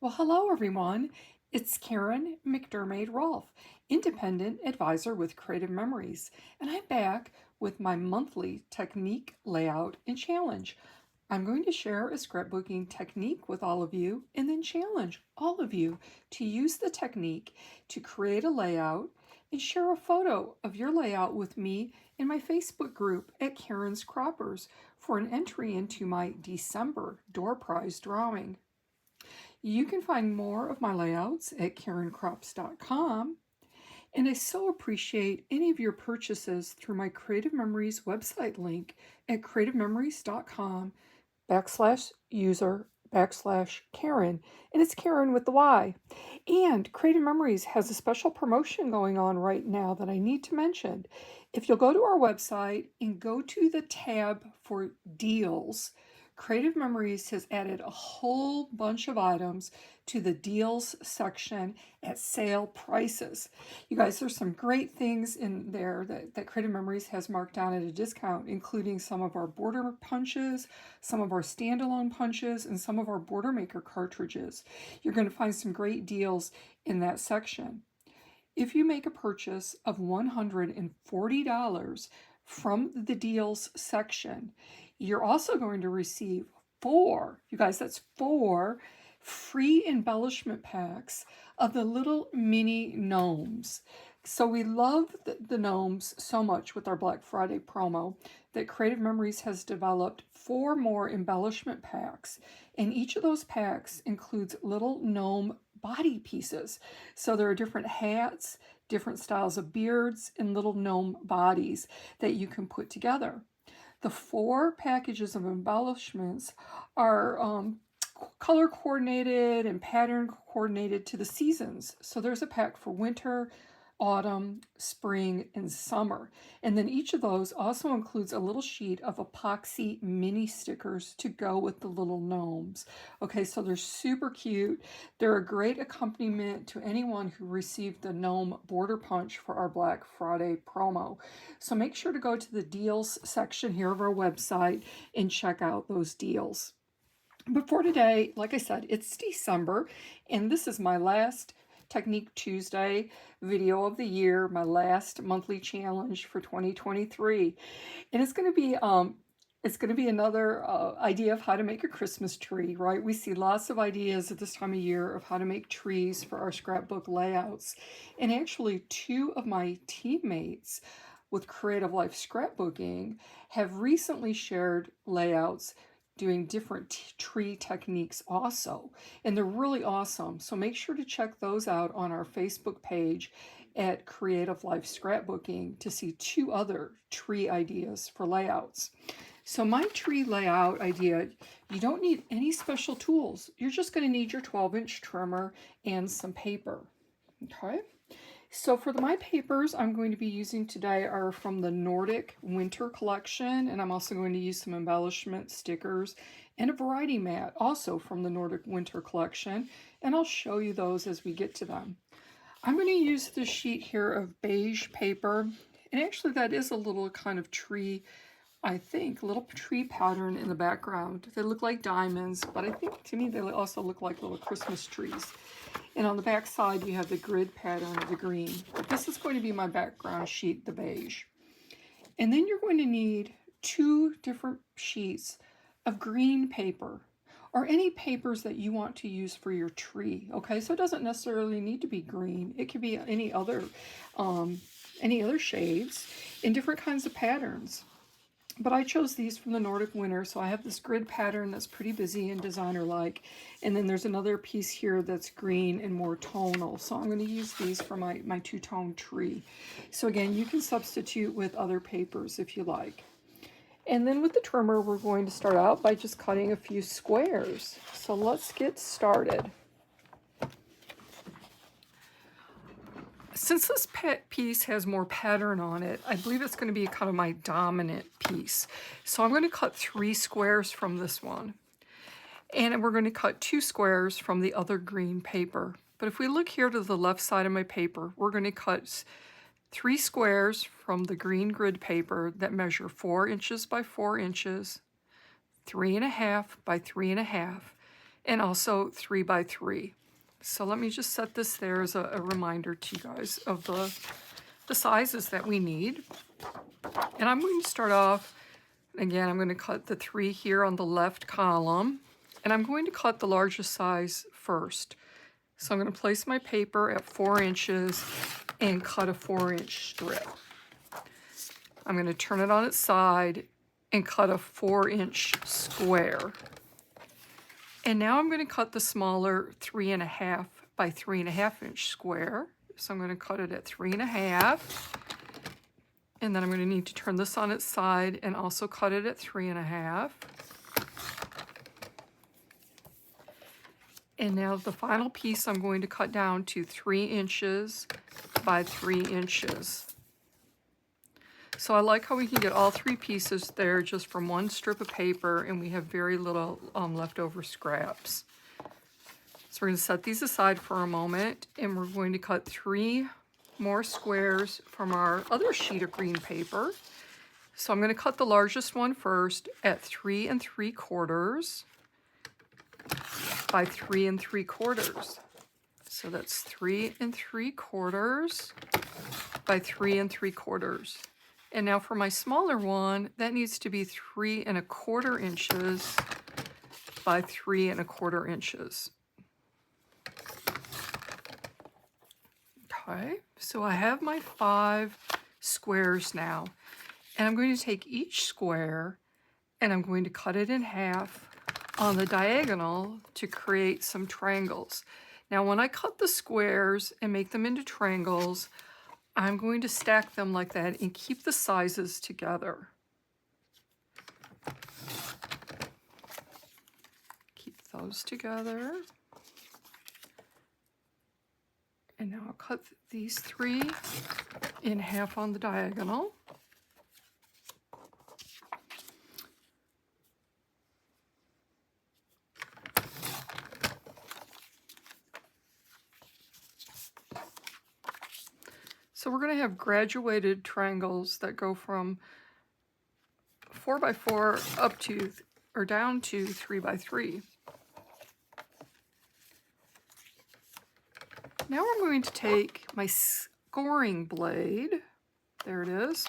Well, hello everyone. It's Karen McDermott Rolfe, independent advisor with Creative Memories, and I'm back with my monthly technique layout and challenge. I'm going to share a scrapbooking technique with all of you and then challenge all of you to use the technique to create a layout and share a photo of your layout with me in my Facebook group at Karen's Croppers for an entry into my December door prize drawing. You can find more of my layouts at karencrops.com, and I so appreciate any of your purchases through my Creative Memories website link at creativememories.com/user/Karen, and it's Karen with the Y. And Creative Memories has a special promotion going on right now that I need to mention. If you'll go to our website and go to the tab for deals, Creative Memories has added a whole bunch of items to the deals section at sale prices. You guys, there's some great things in there that Creative Memories has marked down at a discount, including some of our border punches, some of our standalone punches, and some of our border maker cartridges. You're going to find some great deals in that section. If you make a purchase of $140 from the deals section, you're also going to receive you guys, that's 4 free embellishment packs of the little mini gnomes. So we love the gnomes so much with our Black Friday promo that Creative Memories has developed 4 more embellishment packs, and each of those packs includes little gnome body pieces. So there are different hats, different styles of beards, and little gnome bodies that you can put together. The 4 packages of embellishments are color coordinated and pattern coordinated to the seasons. So there's a pack for winter, autumn, spring, and summer. And then each of those also includes a little sheet of epoxy mini stickers to go with the little gnomes. Okay, so they're super cute. They're a great accompaniment to anyone who received the gnome border punch for our Black Friday promo. So make sure to go to the deals section here of our website and check out those deals. But for today, like I said, it's December, and this is my last Technique Tuesday video of the year, my last monthly challenge for 2023. And it's going to be another idea of how to make a Christmas tree, right? We see lots of ideas at this time of year of how to make trees for our scrapbook layouts. And actually, 2 of my teammates with Creative Life Scrapbooking have recently shared layouts doing different tree techniques also, and they're really awesome. So make sure to check those out on our Facebook page at Creative Life Scrapbooking to see 2 other tree ideas for layouts. So my tree layout idea, you don't need any special tools. You're just going to need your 12-inch trimmer and some paper. Okay. So for my papers I'm going to be using today are from the Nordic Winter collection, and I'm also going to use some embellishment stickers and a variety mat also from the Nordic Winter collection, and I'll show you those as we get to them. I'm going to use this sheet here of beige paper, and actually that is a little kind of tree, I think, a little tree pattern in the background. They look like diamonds, but I think to me they also look like little Christmas trees. And on the back side, you have the grid pattern of the green. But this is going to be my background sheet, the beige. And then you're going to need 2 different sheets of green paper, or any papers that you want to use for your tree. Okay, so it doesn't necessarily need to be green. It could be any other shades in different kinds of patterns. But I chose these from the Nordic Winter, so I have this grid pattern that's pretty busy and designer-like. And then there's another piece here that's green and more tonal. So I'm going to use these for my 2-tone tree. So again, you can substitute with other papers if you like. And then with the trimmer, we're going to start out by just cutting a few squares. So let's get started. Since this piece has more pattern on it, I believe it's going to be kind of my dominant piece. So I'm going to cut 3 squares from this one. And we're going to cut 2 squares from the other green paper. But if we look here to the left side of my paper, we're going to cut 3 squares from the green grid paper that measure 4 inches by 4 inches, 3.5 by 3.5, and also 3 by 3. So let me just set this there as a reminder to you guys of the sizes that we need. And I'm going to start off, again, I'm going to cut the 3 here on the left column, and I'm going to cut the largest size first. So I'm going to place my paper at 4 inches and cut a 4-inch strip. I'm going to turn it on its side and cut a 4-inch square. And now I'm going to cut the smaller 3.5 by 3.5 inch square. So I'm going to cut it at 3.5. And then I'm going to need to turn this on its side and also cut it at 3.5. And now the final piece I'm going to cut down to 3 inches by 3 inches. So I like how we can get all 3 pieces there just from one strip of paper, and we have very little leftover scraps. So we're going to set these aside for a moment, and we're going to cut 3 more squares from our other sheet of green paper. So I'm going to cut the largest one first at 3 3/4 by 3 3/4. So that's 3 3/4 by 3 3/4. And now for my smaller one, that needs to be 3 1/4 inches by 3 1/4 inches. Okay, so I have my 5 squares now. And I'm going to take each square and I'm going to cut it in half on the diagonal to create some triangles. Now when I cut the squares and make them into triangles, I'm going to stack them like that and keep the sizes together. Keep those together. And now I'll cut these 3 in half on the diagonal. So we're going to have graduated triangles that go from 4 by 4 up to, or down to 3 by 3. Now I'm going to take my scoring blade. There it is.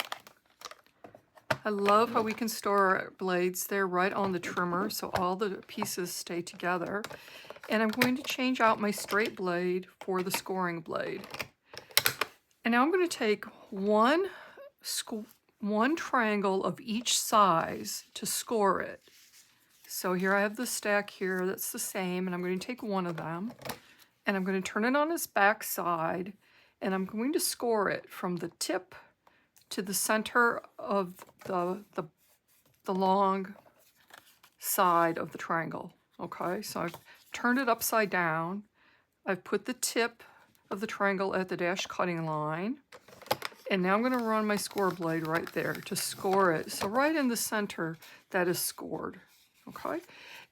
I love how we can store our blades there right on the trimmer so all the pieces stay together. And I'm going to change out my straight blade for the scoring blade. And now I'm going to take one triangle of each size to score it. So here I have the stack here that's the same, and I'm going to take one of them, and I'm going to turn it on its back side, and I'm going to score it from the tip to the center of the long side of the triangle. Okay, so I've turned it upside down. I've put the tip of the triangle at the dash cutting line, and now I'm going to run my score blade right there to score it. So right in the center that is scored. Okay,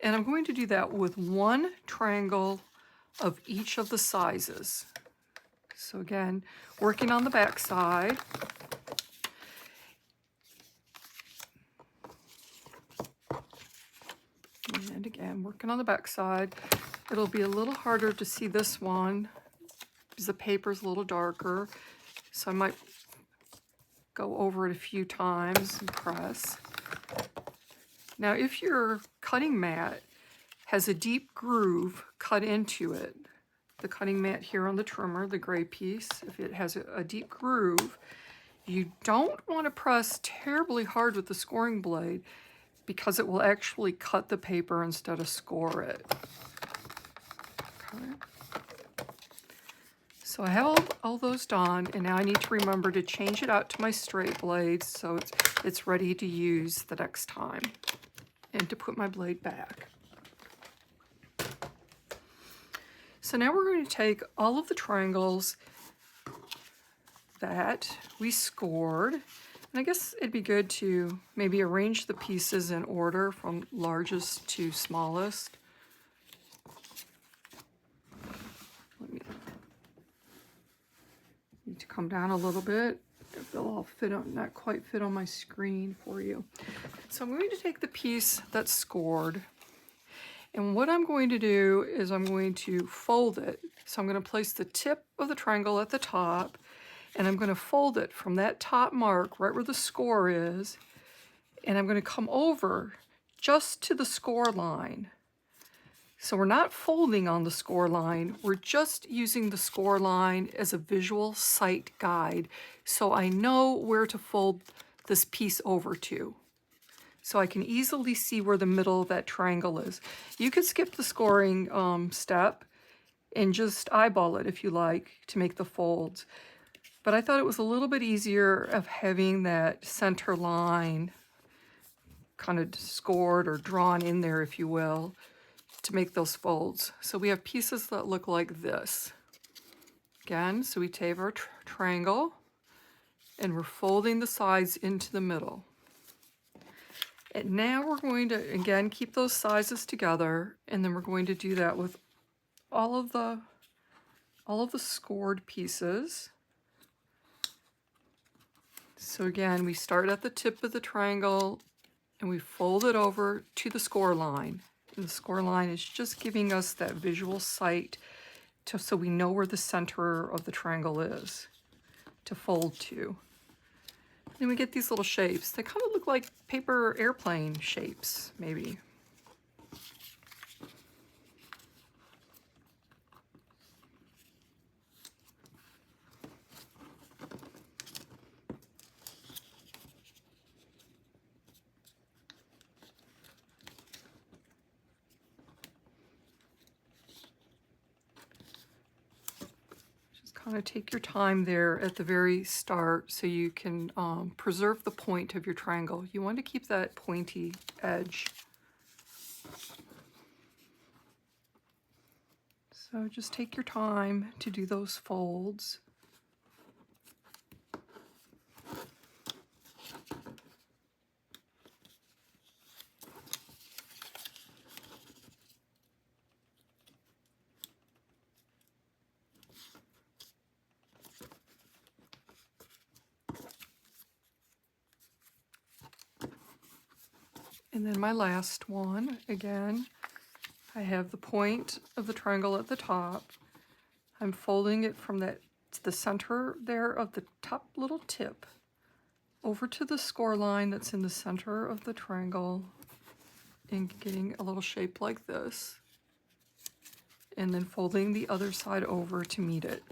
and I'm going to do that with one triangle of each of the sizes. So again, working on the back side. And again, working on the back side. It'll be a little harder to see this one because the paper's a little darker. So I might go over it a few times and press. Now, if your cutting mat has a deep groove cut into it, the cutting mat here on the trimmer, the gray piece, if it has a deep groove, you don't want to press terribly hard with the scoring blade because it will actually cut the paper instead of score it. Okay. So I have all those done, and now I need to remember to change it out to my straight blades so it's ready to use the next time, and to put my blade back. So now we're going to take all of the triangles that we scored, and I guess it'd be good to maybe arrange the pieces in order from largest to smallest. Let me need to come down a little bit. They'll all fit on, not quite fit on my screen for you. So I'm going to take the piece that's scored, And what I'm going to do is I'm going to fold it. So I'm going to place the tip of the triangle at the top, and I'm going to fold it from that top mark right where the score is, and I'm going to come over just to the score line. So we're not folding on the score line, we're just using the score line as a visual sight guide, so I know where to fold this piece over to. So I can easily see where the middle of that triangle is. You could skip the scoring step and just eyeball it if you like to make the folds. But I thought it was a little bit easier of having that center line kind of scored or drawn in there, if you will, to make those folds. So we have pieces that look like this. Again, so we take our triangle and we're folding the sides into the middle. And now we're going to, again, keep those sizes together, and then we're going to do that with all of the scored pieces. So again, we start at the tip of the triangle and we fold it over to the score line. And the score line is just giving us that visual sight so we know where the center of the triangle is to fold to. Then we get these little shapes. They kind of look like paper airplane shapes, maybe. Kind of take your time there at the very start so you can preserve the point of your triangle. You want to keep that pointy edge. So just take your time to do those folds. And then my last one, again, I have the point of the triangle at the top. I'm folding it from the center there of the top little tip over to the score line that's in the center of the triangle and getting a little shape like this. And then folding the other side over to meet it.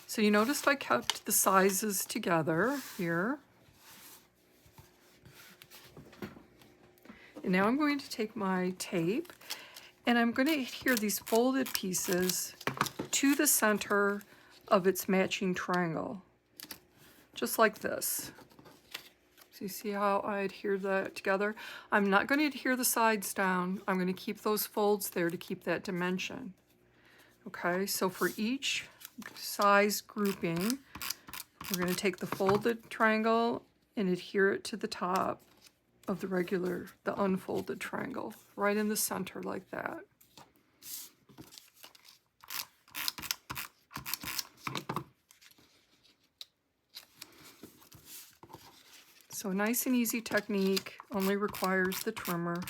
So you noticed I kept the sizes together here. And now I'm going to take my tape and I'm going to adhere these folded pieces to the center of its matching triangle, just like this. So you see how I adhere that together? I'm not going to adhere the sides down. I'm going to keep those folds there to keep that dimension. Okay, so for each size grouping, we're going to take the folded triangle and adhere it to the top of the unfolded triangle, right in the center like that. So a nice and easy technique, only requires the trimmer.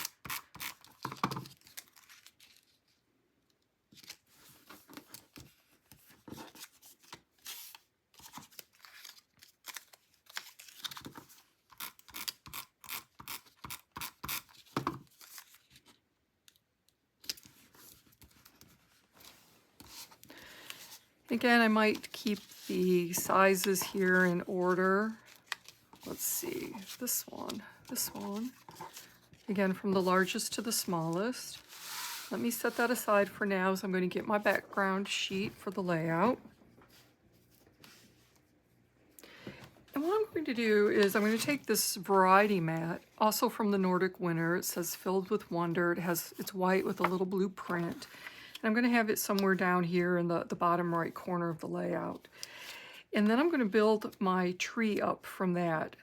Again, I might keep the sizes here in order. Let's see, this one. Again, from the largest to the smallest. Let me set that aside for now as I'm going to get my background sheet for the layout. And what I'm going to do is I'm going to take this variety mat, also from the Nordic Winter. It says Filled with Wonder. It's white with a little blue print. And I'm going to have it somewhere down here in the bottom right corner of the layout. And then I'm going to build my tree up from that.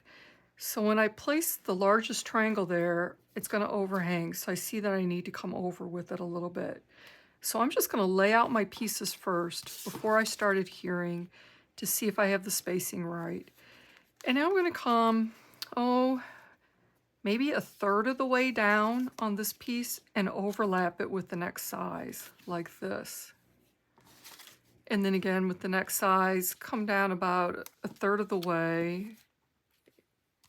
So when I place the largest triangle there, it's going to overhang. So I see that I need to come over with it a little bit. So I'm just going to lay out my pieces first before I start adhering to see if I have the spacing right. And now I'm going to come, oh, maybe a third of the way down on this piece and overlap it with the next size, like this. And then again with the next size, come down about a third of the way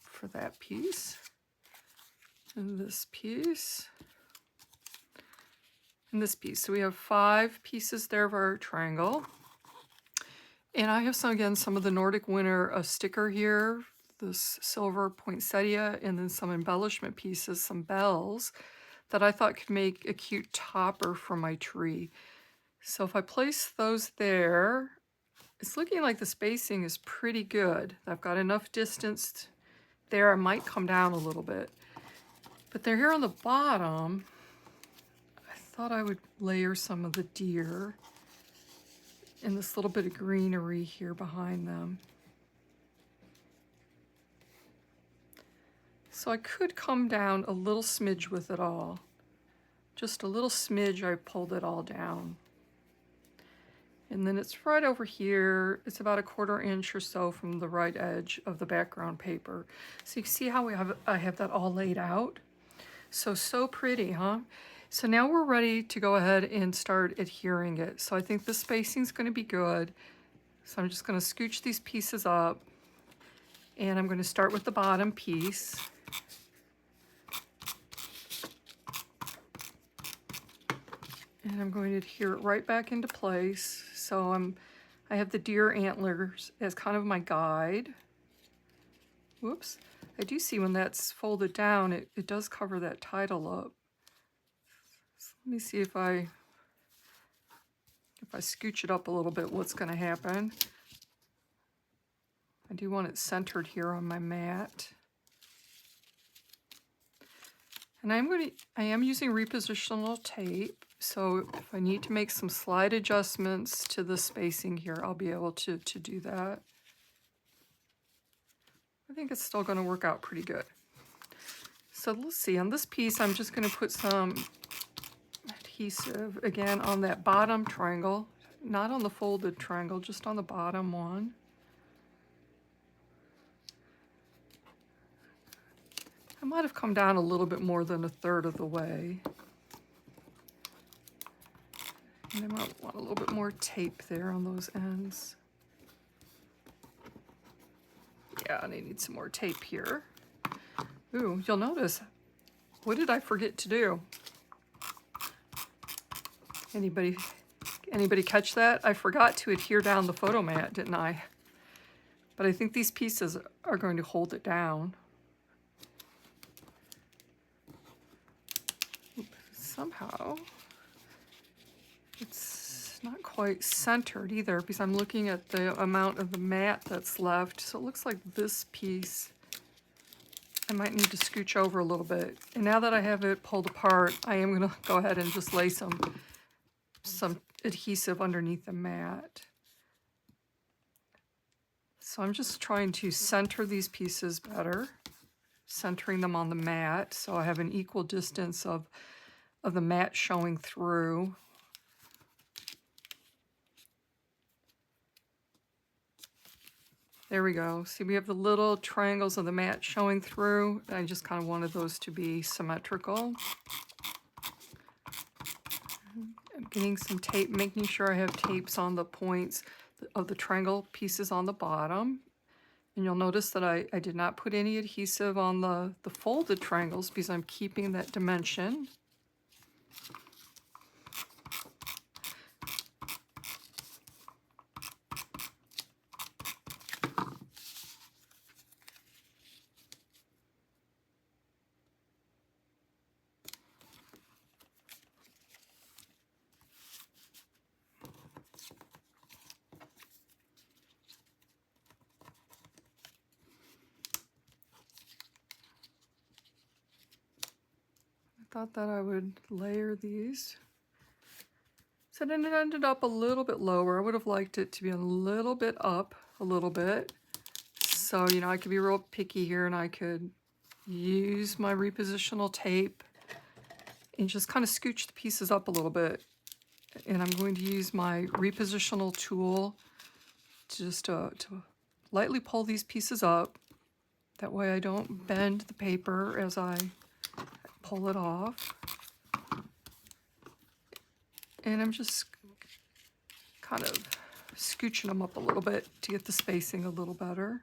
for that piece. And this piece. And this piece. So we have 5 pieces there of our triangle. And I have some of the Nordic Winter sticker here, this silver poinsettia, and then some embellishment pieces, some bells that I thought could make a cute topper for my tree. So if I place those there, it's looking like the spacing is pretty good. I've got enough distance there. I might come down a little bit. But they're here on the bottom. I thought I would layer some of the deer and this little bit of greenery here behind them. So I could come down a little smidge with it all. Just a little smidge, I pulled it all down. And then it's right over here. It's about a 1/4 inch or so from the right edge of the background paper. So you can see how I have that all laid out. So pretty, huh? So now we're ready to go ahead and start adhering it. So I think the spacing is going to be good. So I'm just going to scooch these pieces up, and I'm going to start with the bottom piece. And I'm going to adhere it right back into place. So I have the deer antlers as kind of my guide. Whoops. I do see when that's folded down, it does cover that title up. So let me see if I scooch it up a little bit, what's going to happen. I do want it centered here on my mat. And I am using repositional tape, so if I need to make some slight adjustments to the spacing here, I'll be able to do that. I think it's still going to work out pretty good. So let's see, on this piece, I'm just going to put some adhesive, again, on that bottom triangle, not on the folded triangle, just on the bottom one. I might have come down a little bit more than a third of the way. And I might want a little bit more tape there on those ends. Yeah, and I need some more tape here. Ooh, you'll notice, what did I forget to do? Anybody catch that? I forgot to adhere down the photo mat, didn't I? But I think these pieces are going to hold it down. Somehow, it's not quite centered either because I'm looking at the amount of the mat that's left. So it looks like this piece, I might need to scooch over a little bit. And now that I have it pulled apart, I am going to go ahead and just lay some adhesive underneath the mat. So I'm just trying to center these pieces better, centering them on the mat so I have an equal distance of the mat showing through. There we go. See, we have the little triangles of the mat showing through. I just kind of wanted those to be symmetrical. I'm getting some tape, making sure I have tapes on the points of the triangle pieces on the bottom. And you'll notice that I did not put any adhesive on the folded triangles because I'm keeping that dimension. Thought that I would layer these. So then it ended up a little bit lower. I would have liked it to be a little bit up, a little bit. So, you know, I could be real picky here and I could use my repositional tape and just kind of scooch the pieces up a little bit. And I'm going to use my repositional tool just to lightly pull these pieces up. That way I don't bend the paper as I pull it off. And I'm just kind of scooching them up a little bit to get the spacing a little better.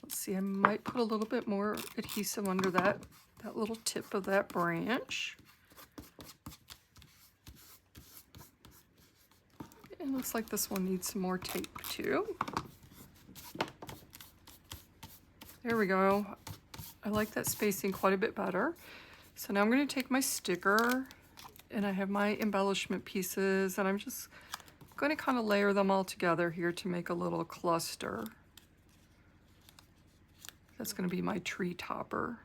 Let's see, I might put a little bit more adhesive under that little tip of that branch. It looks like this one needs some more tape too. There we go. I like that spacing quite a bit better. So now I'm going to take my sticker, and I have my embellishment pieces, and I'm just going to kind of layer them all together here to make a little cluster. That's going to be my tree topper.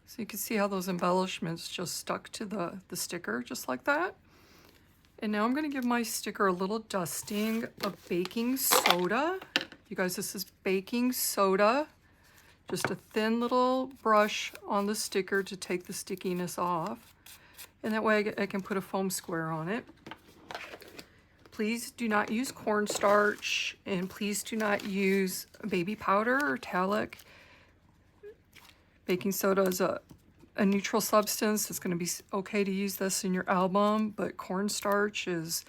So you can see how those embellishments just stuck to the sticker, just like that. And now I'm going to give my sticker a little dusting of baking soda. You guys, this is baking soda. Just a thin little brush on the sticker to take the stickiness off. And that way I can put a foam square on it. Please do not use cornstarch, and please do not use baby powder or talc. Baking soda is a neutral substance. It's going to be okay to use this in your album, but cornstarch is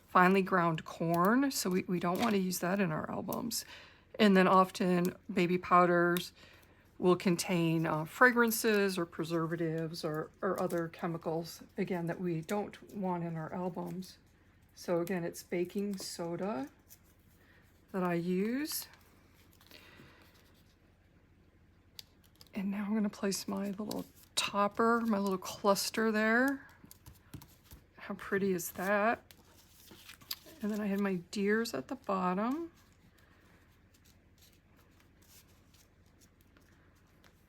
finely ground corn, so we don't want to use that in our albums. And then often baby powders will contain fragrances or preservatives or other chemicals, again, that we don't want in our albums. So again, it's baking soda that I use. And now I'm going to place my little topper, my little cluster there. How pretty is that? And then I had my deers at the bottom.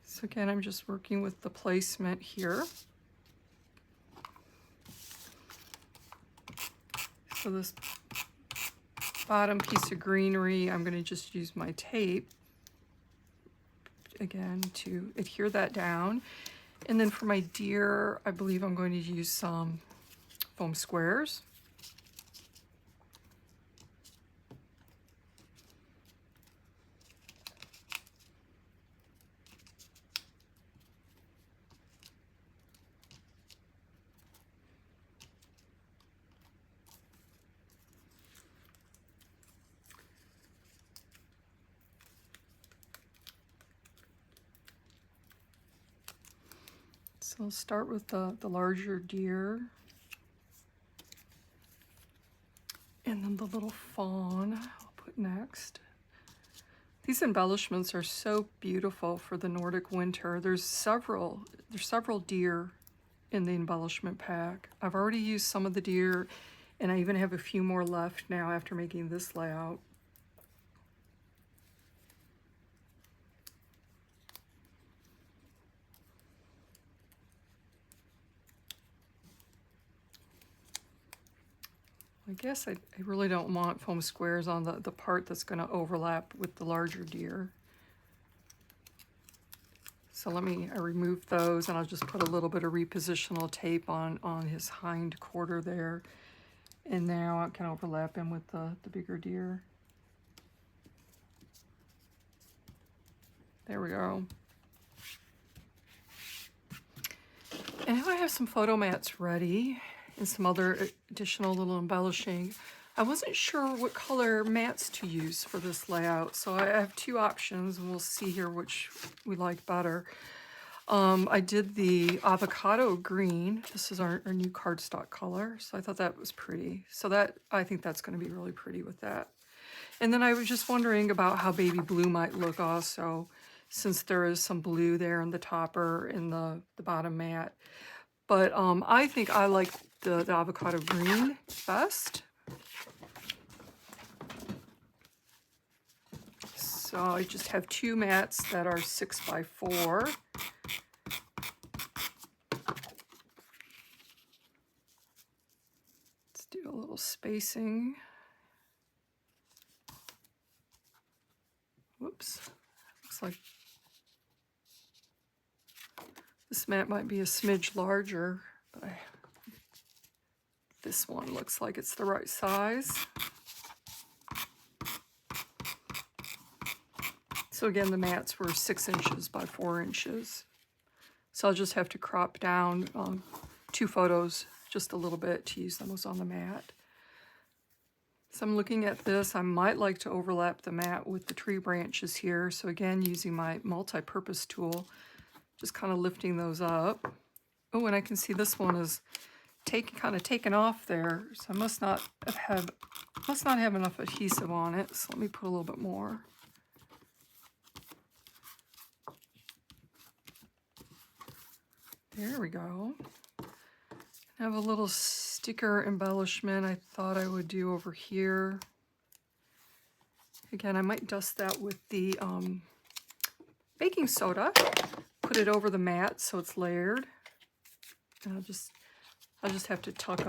So again, I'm just working with the placement here. So this bottom piece of greenery, I'm going to just use my tape again to adhere that down. And then for my deer, I believe I'm going to use some foam squares. So I'll start with the larger deer, and then the little fawn I'll put next. These embellishments are so beautiful for the Nordic winter. There's several deer in the embellishment pack. I've already used some of the deer, and I even have a few more left now after making this layout. I guess I really don't want foam squares on the part that's going to overlap with the larger deer. So I remove those, and I'll just put a little bit of repositional tape on his hind quarter there. And now I can overlap him with the bigger deer. There we go. And now I have some photo mats ready and some other additional little embellishing. I wasn't sure what color mats to use for this layout, so I have two options, and we'll see here which we like better. I did the avocado green. This is our new cardstock color, so I thought that was pretty. So I think that's going to be really pretty with that. And then I was just wondering about how baby blue might look also. since there is some blue there in the topper in the bottom mat. But I think I like the avocado green best. So I just have 2 mats that are 6x4. Let's do a little spacing. Whoops, looks like this mat might be a smidge larger, but this one looks like it's the right size. So again, the mats were 6 inches by 4 inches. So I'll just have to crop down 2 photos just a little bit to use them as on the mat. So I'm looking at this. I might like to overlap the mat with the tree branches here. So again, using my multi-purpose tool, just kind of lifting those up. Oh, and I can see this one is kind of taken off there. So I must not have enough adhesive on it. So let me put a little bit more. There we go. I have a little sticker embellishment I thought I would do over here. Again, I might dust that with the baking soda. Put it over the mat so it's layered. And I'll just have to tuck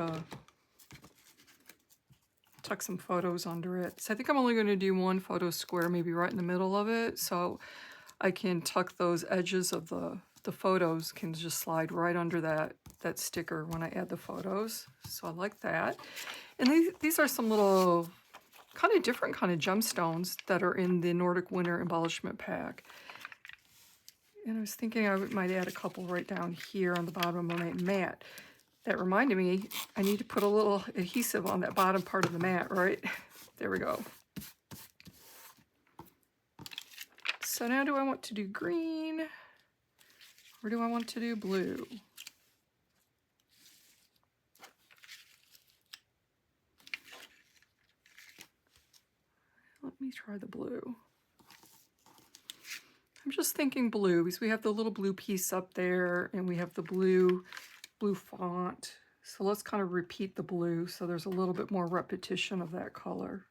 some photos under it. So I think I'm only going to do 1 photo square, maybe right in the middle of it, so I can tuck those edges of the photos can just slide right under that sticker when I add the photos. So I like that. And these are some little kind of different kind of gemstones that are in the Nordic Winter Embellishment Pack. And I was thinking I might add a couple right down here on the bottom of my mat. That reminded me, I need to put a little adhesive on that bottom part of the mat, right? There we go. So now do I want to do green? Or do I want to do blue? Let me try the blue. I'm just thinking blue because we have the little blue piece up there and we have the blue font. So let's kind of repeat the blue so there's a little bit more repetition of that color.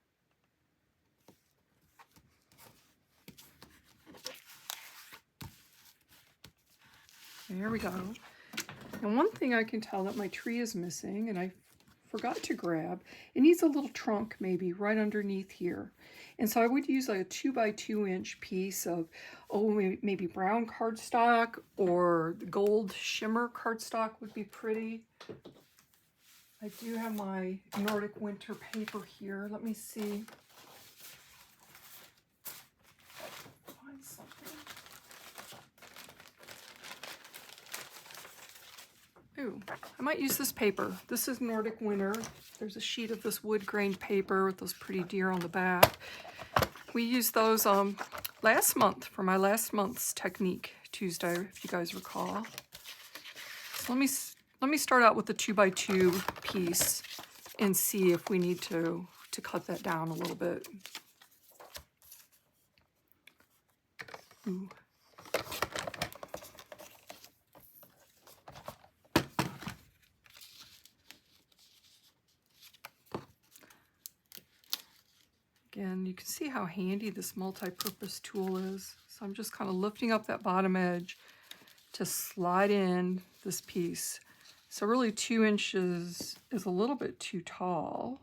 There we go. And one thing I can tell that my tree is missing, and I forgot to grab, it needs a little trunk maybe right underneath here. And so I would use like a 2x2 inch piece of, maybe brown cardstock, or the gold shimmer cardstock would be pretty. I do have my Nordic Winter Paper here. Let me see. Find something. Ooh, I might use this paper. This is Nordic Winter. There's a sheet of this wood grained paper with those pretty deer on the back. We used those last month for my last month's technique Tuesday, if you guys recall. So let me start out with the 2x2 piece and see if we need to cut that down a little bit. Ooh. Again, you can see how handy this multi-purpose tool is. So I'm just kind of lifting up that bottom edge to slide in this piece. So really 2 inches is a little bit too tall.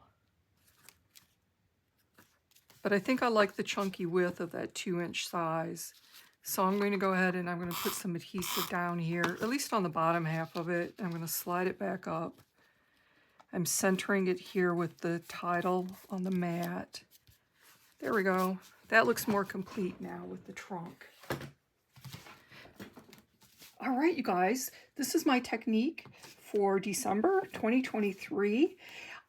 But I think I like the chunky width of that 2-inch size. So I'm going to go ahead and I'm going to put some adhesive down here, at least on the bottom half of it. I'm going to slide it back up. I'm centering it here with the title on the mat. There we go. That looks more complete now with the trunk. All right, you guys, this is my technique for December 2023.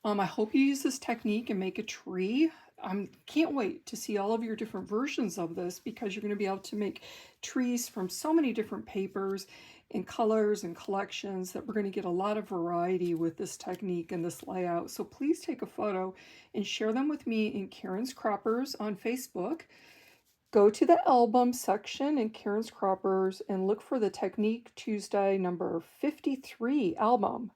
I hope you use this technique and make a tree. I can't wait to see all of your different versions of this, because you're going to be able to make trees from so many different papers and colors and collections that we're going to get a lot of variety with this technique and this layout. So please take a photo and share them with me in Karen's Croppers on Facebook. Go to the album section in Karen's Croppers and look for the Technique Tuesday number 53 album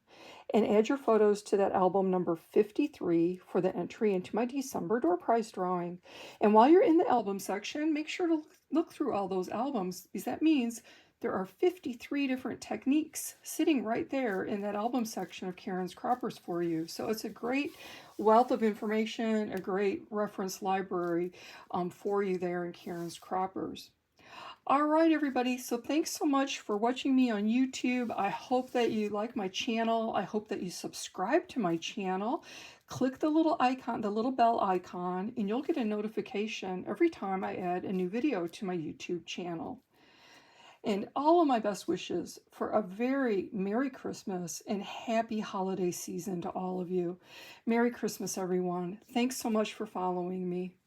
and add your photos to that album number 53 for the entry into my December door prize drawing. And while you're in the album section, make sure to look through all those albums, because that means there are 53 different techniques sitting right there in that album section of Karen's Croppers for you. So it's a great wealth of information, a great reference library for you there in Karen's Croppers. All right, everybody. So thanks so much for watching me on YouTube. I hope that you like my channel. I hope that you subscribe to my channel. Click the little icon, the little bell icon, and you'll get a notification every time I add a new video to my YouTube channel. And all of my best wishes for a very Merry Christmas and Happy Holiday season to all of you. Merry Christmas, everyone. Thanks so much for following me.